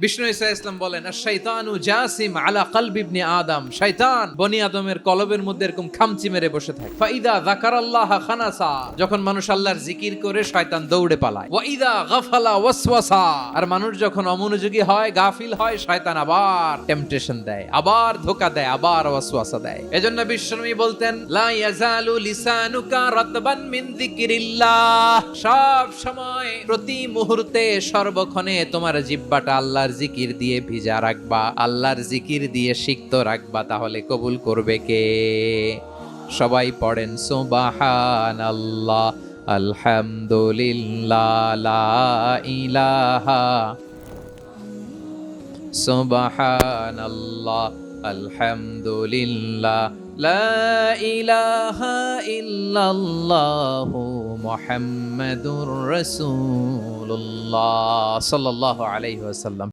বিষ্ণু ঈসা ইসলাম বলেন, আশ-শাইতানু জাসিম আলা কলবি ইবনে আদম, শয়তান বনি আদমের কলবের মধ্যে এরকম খামচি মেরে বসে থাকে। ফাইদা যাকারাল্লাহ খানাসা, যখন মানুষ আল্লাহর জিকির করে শয়তান দৌড়ে পালায়। ওয়া ইদা গাফালা ওয়াসওয়াসা, আর মানুষ যখন অমনোযোগী হয়, গাফিল হয়, শয়তান আবার টেম্পটেশন দেয়, আবার ধোঁকা দেয়, আবার ওয়াসওয়াসা দেয়। এজন্য বিশ্বনবী বলতেন, লা ইয়াজালু লিসানুকা রাতবান মিন যিকরিল্লাহ, সব সময় প্রতি মুহূর্তে সর্বক্ষণে তোমার জিহ্বাটা আল্লাহর জিকির দিয়ে ভিজা রাখবা, আল্লাহর জিকির দিয়ে সিক্ত রাখবা, তাহলে কবুল করবে কে? সবাই পড়েন সুবহানাল্লাহ, আলহামদুলিল্লাহ, লা ইলাহা, সুবহানাল্লাহ, আলহামদুলিল্লাহ, লা ইলাহা ইল্লাল্লাহু মুহাম্মাদুর রাসূলুল্লাহ সাল্লাল্লাহু আলাইহি ওয়াসাল্লাম।